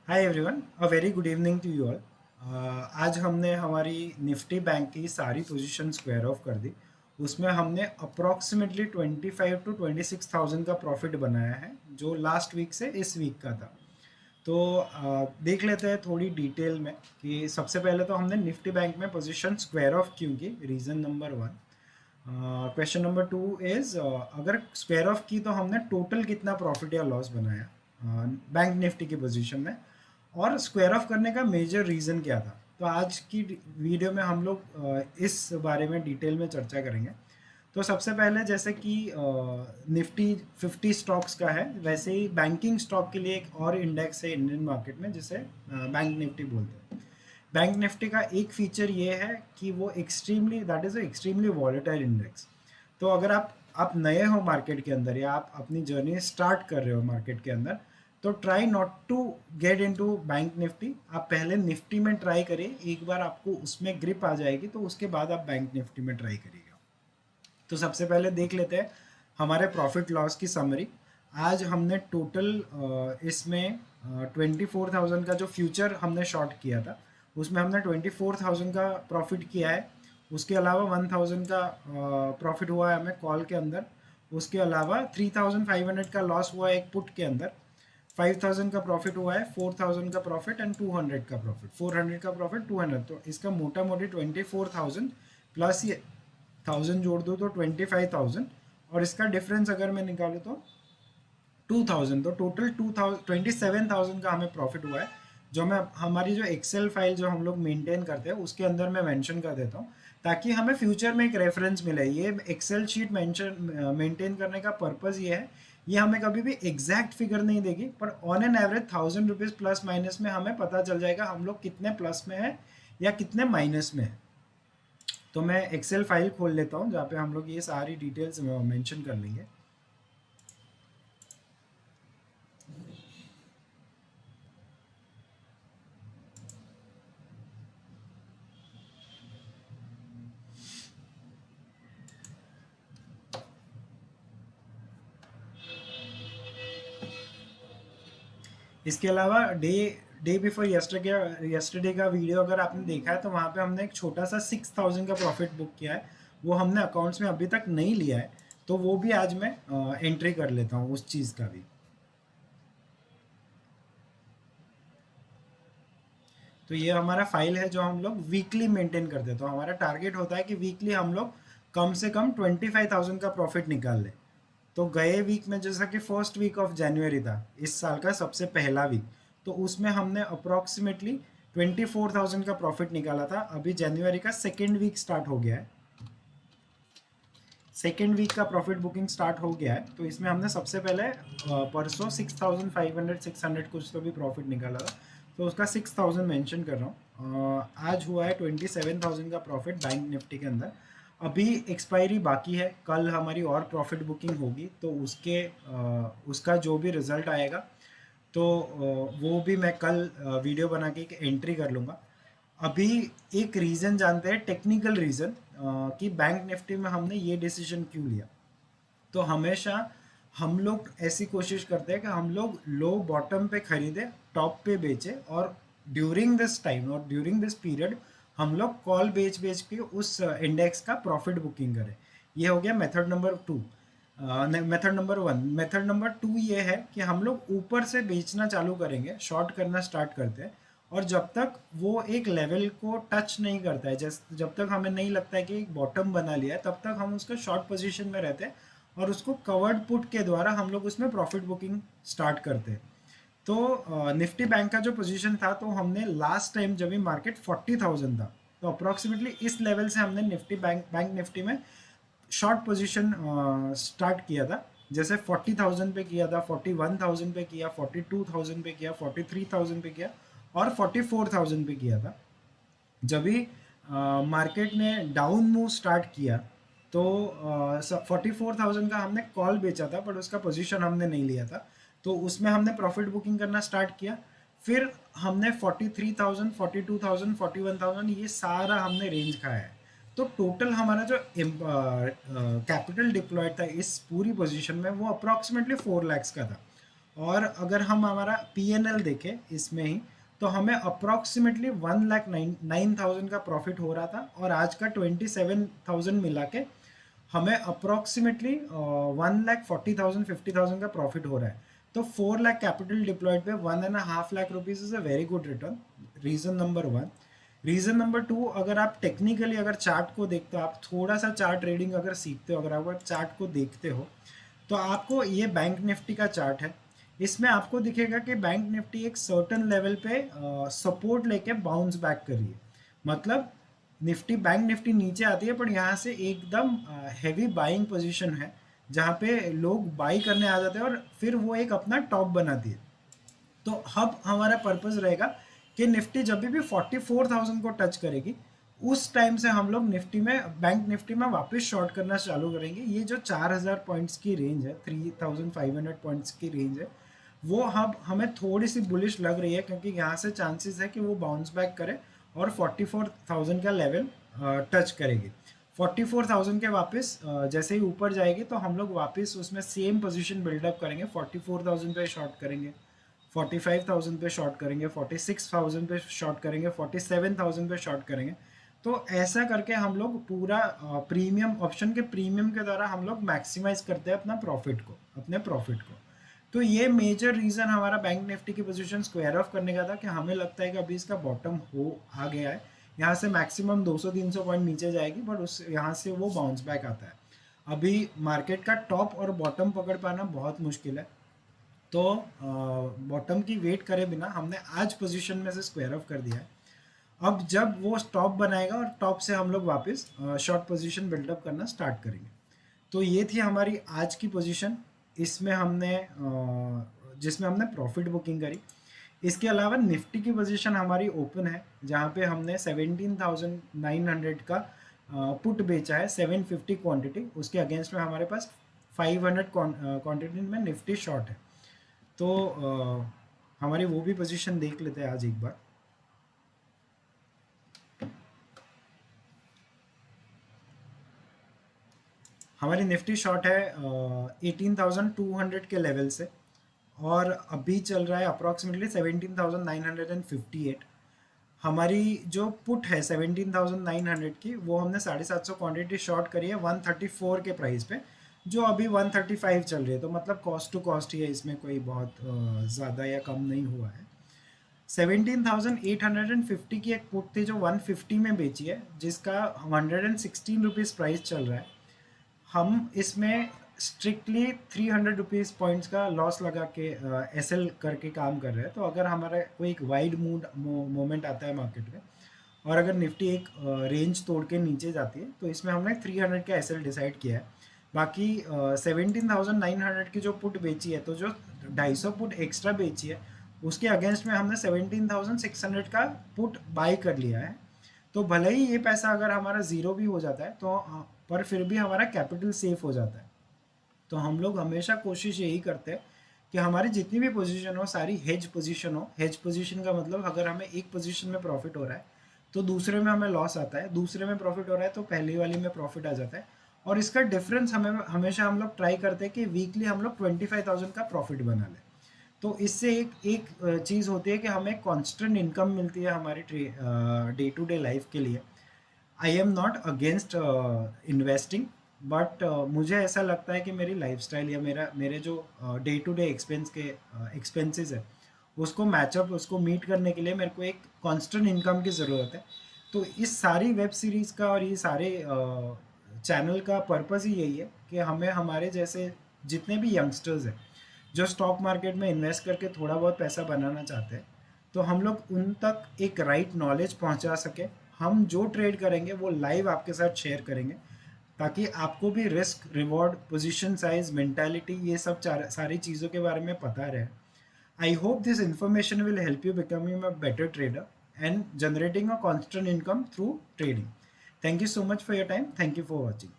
Hi everyone, a very good evening to you all. आज हमने हमारी निफ्टी बैंक की सारी पोजीशन स्क्वायर ऑफ कर दी। उसमें हमने अप्रॉक्सीमेटली 25 to 26,000 का प्रॉफिट बनाया है, जो लास्ट वीक से इस वीक का था। तो देख लेते हैं थोड़ी डिटेल में कि सबसे पहले तो हमने निफ्टी बैंक में पोजीशन स्क्वायर ऑफ क्यों की। Reason number one. Question number two is, अगर स्क्वायर ऑफ की तो हमने टोटल कितना प्रॉफिट या लॉस बनाया बैंक निफ्टी की पोजीशन में, और स्क्वायर ऑफ करने का मेजर रीज़न क्या था। तो आज की वीडियो में हम लोग इस बारे में डिटेल में चर्चा करेंगे। तो सबसे पहले जैसे कि निफ्टी 50 स्टॉक्स का है, वैसे ही बैंकिंग स्टॉक के लिए एक और इंडेक्स है इंडियन मार्केट में, जिसे बैंक निफ्टी बोलते हैं। बैंक निफ्टी का एक फीचर ये है कि वो extremely that is extremely volatile index. तो अगर आप नए हो मार्केट के अंदर, या आप अपनी जर्नी स्टार्ट कर रहे हो मार्केट के अंदर, तो try not to get into bank Nifty. आप पहले निफ्टी में ट्राई करिए, एक बार आपको उसमें ग्रिप आ जाएगी तो उसके बाद आप बैंक निफ्टी में ट्राई करिएगा। तो सबसे पहले देख लेते हैं हमारे प्रॉफिट लॉस की समरी। आज हमने टोटल इसमें 24,000 का जो फ्यूचर हमने शॉर्ट किया था, उसमें हमने 24,000 का प्रॉफिट किया है। उसके अलावा 1,000 का प्रॉफिट हुआ है हमें कॉल के अंदर। उसके अलावा 3,500 का लॉस हुआ है एक पुट के अंदर। 5,000 का प्रॉफिट हुआ है, 4,000 का प्रॉफिट एंड 200 का प्रॉफिट, 400 का प्रॉफिट, 200। तो इसका मोटा मोटी 24,000 प्लस ये 1,000 जोड़ दो तो 25,000, और इसका डिफरेंस अगर मैं निकालूँ तो 2,000। तो टोटल 27,000 का हमें प्रॉफिट हुआ है, जो मैं हमारी जो एक्सेल फाइल जो हम लोग मेंटेन करते हैं उसके अंदर मैं मेंशन कर देता हूँ, ताकि हमें फ्यूचर में एक रेफरेंस मिले। ये एक्सेल शीट मेंटेन करने का पर्पज़ ये है, ये हमें कभी भी एग्जैक्ट फिगर नहीं देगी, पर on an average 1,000 rupees plus minus में हमें पता चल जाएगा हम लोग कितने प्लस में है या कितने माइनस में है। तो मैं एक्सेल फाइल खोल लेता हूँ जहाँ पे हम लोग ये सारी डिटेल्स मेंशन कर लेंगे। इसके अलावा डे डे बिफोर यस्टरडे का वीडियो अगर आपने देखा है, तो वहाँ पे हमने एक छोटा सा 6,000 का प्रॉफिट बुक किया है। वो हमने अकाउंट्स में अभी तक नहीं लिया है, तो वो भी आज मैं एंट्री कर लेता हूँ उस चीज़ का भी। तो ये हमारा फाइल है जो हम लोग वीकली मेंटेन करते हैं। तो हमारा टारगेट होता है कि वीकली हम लोग कम से कम 25,000 का प्रॉफिट निकाल लें। तो गए वीक में, जैसा कि फर्स्ट वीक ऑफ जनवरी था इस साल का सबसे पहला वीक, तो उसमें हमने अप्रॉक्सीमेटली 24,000 का प्रॉफिट निकाला था। अभी जनवरी का सेकेंड वीक स्टार्ट हो गया है, सेकेंड वीक का प्रॉफिट बुकिंग स्टार्ट हो गया है। तो इसमें हमने सबसे पहले परसों 6,500 600 कुछ तो भी प्रॉफिट निकाला था, तो उसका 6,000 मेंशन कर रहा हूँ। आज हुआ है 27,000 का प्रॉफिट बैंक निफ्टी के अंदर। अभी एक्सपायरी बाकी है, कल हमारी और प्रॉफिट बुकिंग होगी, तो उसका जो भी रिजल्ट आएगा, तो वो भी मैं कल वीडियो बना के एक एंट्री कर लूँगा। अभी एक रीज़न जानते हैं, टेक्निकल रीज़न, कि बैंक निफ्टी में हमने ये डिसीजन क्यों लिया। तो हमेशा हम लोग ऐसी कोशिश करते हैं कि हम लोग लो बॉटम पे खरीदे, टॉप पे बेचे, और ड्यूरिंग दिस टाइम और ड्यूरिंग दिस पीरियड हम लोग कॉल बेच बेच के उस इंडेक्स का प्रॉफिट बुकिंग करें। ये हो गया method number two. Method number one. Method number two ये है कि हम लोग ऊपर से बेचना चालू करेंगे, शॉर्ट करना स्टार्ट करते हैं, और जब तक वो एक लेवल को टच नहीं करता है, जब तक हमें नहीं लगता है कि एक बॉटम बना लिया है, तब तक हम उसका शॉर्ट पोजीशन में रहते हैं, और उसको कवर्ड पुट के द्वारा हम लोग उसमें प्रॉफिट बुकिंग स्टार्ट करते हैं। तो निफ्टी बैंक का जो पोजीशन था, तो हमने लास्ट टाइम जब भी मार्केट 40,000 था, तो अप्रॉक्सीमेटली इस लेवल से हमने निफ्टी बैंक निफ्टी में शॉर्ट पोजीशन स्टार्ट किया था। जैसे 40,000 पे किया था, 41,000 पे किया, 42,000 पे किया, 43,000 पे किया, और 44,000 पे किया था। जब भी मार्केट ने डाउन मूव स्टार्ट किया, तो 44,000 का हमने कॉल बेचा था, बट उसका पोजीशन हमने नहीं लिया था, तो उसमें हमने प्रॉफिट बुकिंग करना स्टार्ट किया। फिर हमने 43,000, 42,000, 41,000, ये सारा हमने रेंज खाया है। तो टोटल हमारा जो कैपिटल डिप्लॉयड था इस पूरी पोजीशन में, वो अप्रॉक्सीमेटली 4 lakhs का था। और अगर हम हमारा PNL देखें इसमें ही, तो हमें अप्रॉक्सीमेटली 1,09,000 का प्रॉफिट हो रहा था और आज का 27,000 मिला के हमें अप्रॉक्सीमेटली 1,40,000 50,000 का प्रॉफिट हो रहा है। तो 4 लाख कैपिटल डिप्लॉयड पे 1.5 lakh rupees is a very good return. Reason number 1। Reason number 2, अगर आप टेक्निकली अगर चार्ट को देखते हो, आप थोड़ा सा चार्ट ट्रेडिंग अगर सीखते हो, अगर आप चार्ट को देखते हो, तो आपको ये बैंक निफ्टी का चार्ट है। इसमें आपको दिखेगा कि बैंक निफ्टी एक सर्टन लेवल पे सपोर्ट लेके बाउंस बैक कर रही है। मतलब निफ्टी, बैंक निफ्टी नीचे आती है पर यहाँ से एकदम हैवी बाइंग पोजीशन है, जहाँ पे लोग बाई करने आ जाते हैं और फिर वो एक अपना टॉप बनाती है। तो अब हमारा पर्पस रहेगा कि निफ्टी जब भी 44,000 को टच करेगी, उस टाइम से हम लोग निफ्टी में, बैंक निफ्टी में वापस शॉर्ट करना चालू करेंगे। ये जो 4,000 पॉइंट्स की रेंज है, 3,500 पॉइंट्स की रेंज है, वो अब हमें थोड़ी सी बुलिश लग रही है, क्योंकि यहाँ से चांसेस है कि वो बाउंस बैक करे और 44,000 का लेवल टच करेगी। 44,000 के वापस जैसे ही ऊपर जाएगी तो हम लोग वापस उसमें सेम पोजीशन बिल्डअप करेंगे। 44,000 पे शॉर्ट करेंगे, 45,000 पे शॉर्ट करेंगे, 46,000 पे शॉर्ट करेंगे, 47,000 पे शॉर्ट करेंगे। तो ऐसा करके हम लोग पूरा प्रीमियम ऑप्शन के प्रीमियम के द्वारा हम लोग मैक्सिमाइज करते हैं अपना प्रॉफिट को, अपने प्रॉफिट को। तो ये मेजर रीज़न हमारा बैंक निफ्टी की पोजीशन स्क्वायर ऑफ करने का था कि हमें लगता है कि अभी इसका बॉटम हो आ गया है। यहाँ से मैक्सिमम 200-300 पॉइंट नीचे जाएगी, बट उस यहाँ से वो बाउंस बैक आता है। अभी मार्केट का टॉप और बॉटम पकड़ पाना बहुत मुश्किल है। तो बॉटम की वेट करे बिना हमने आज पोजीशन में से स्क्वायर ऑफ कर दिया है। अब जब वो टॉप बनाएगा और टॉप से हम लोग वापस शॉर्ट पोजीशन बिल्डअप करना स्टार्ट करेंगे। तो ये थी हमारी आज की पोजीशन। इसमें हमने जिसमें हमने प्रॉफिट बुकिंग करी। इसके अलावा निफ्टी की पोजीशन हमारी ओपन है, जहाँ पे हमने 17,900 का पुट बेचा है, 750 क्वांटिटी। उसके अगेंस्ट में हमारे पास 500 क्वांटिटी में निफ्टी शॉर्ट है। तो हमारी वो भी पोजीशन देख लेते हैं आज एक बार। हमारी निफ्टी शॉर्ट है 18,200 के लेवल से और अभी चल रहा है अप्रॉक्सीमेटली 17,958। हमारी जो पुट है 17,900 की, वो हमने 750 क्वांटिटी शॉर्ट करी है 134 के प्राइस पे, जो अभी 135 चल रही है। तो मतलब कॉस्ट टू कॉस्ट ही है, इसमें कोई बहुत ज़्यादा या कम नहीं हुआ है। 17,850 की एक पुट थी जो 150 में बेची है, जिसका 116 रुपीज़ प्राइस चल रहा है। हम इसमें स्ट्रिक्टली 300 रुपीज़ पॉइंट्स का लॉस लगा के एसएल करके काम कर रहे हैं। तो अगर हमारा कोई एक वाइड मोमेंट आता है मार्केट में और अगर निफ्टी एक रेंज तोड़ के नीचे जाती है, तो इसमें हमने 300 का एसएल डिसाइड किया है। बाकी 17,900 की जो पुट बेची है, तो जो 250 पुट एक्स्ट्रा बेची है, उसके अगेंस्ट में हमने 17,600 का पुट बाई कर लिया है। तो भले ही ये पैसा अगर हमारा ज़ीरो भी हो जाता है, तो पर फिर भी हमारा कैपिटल सेफ हो जाता है। तो हम लोग हमेशा कोशिश यही करते हैं कि हमारी जितनी भी पोजीशन हो सारी हेज पोजीशन हो। हेज पोजीशन का मतलब अगर हमें एक पोजीशन में प्रॉफिट हो रहा है तो दूसरे में हमें लॉस आता है, दूसरे में प्रॉफिट हो रहा है तो पहली वाली में प्रॉफिट आ जाता है। और इसका डिफरेंस हमें हमेशा हम लोग ट्राई करते हैं कि वीकली हम लोग 25,000 का प्रॉफिट बना लें। तो इससे एक चीज़ होती है कि हमें कॉन्स्टेंट इनकम मिलती है हमारी डे टू डे लाइफ के लिए। I am not against investing, but मुझे ऐसा लगता है कि मेरी लाइफस्टाइल या मेरे जो डे टू डे एक्सपेंसेस है, उसको मैचअप, उसको मीट करने के लिए मेरे को एक कांस्टेंट इनकम की ज़रूरत है। तो इस सारी वेब सीरीज़ का और ये सारे चैनल का पर्पज़ ही यही है कि हमें हमारे जैसे जितने भी यंगस्टर्स हैं जो स्टॉक मार्केट में इन्वेस्ट करके थोड़ा बहुत पैसा बनाना चाहते हैं, तो हम लोग उन तक एक राइट नॉलेज पहुंचा सके। हम जो ट्रेड करेंगे वो लाइव आपके साथ शेयर करेंगे, ताकि आपको भी risk, reward, position size, mentality, ये सब सारी चीज़ों के बारे में पता रहे। I hope this information will help you becoming a better trader and generating a constant income through trading. Thank you so much for your time. Thank you for watching.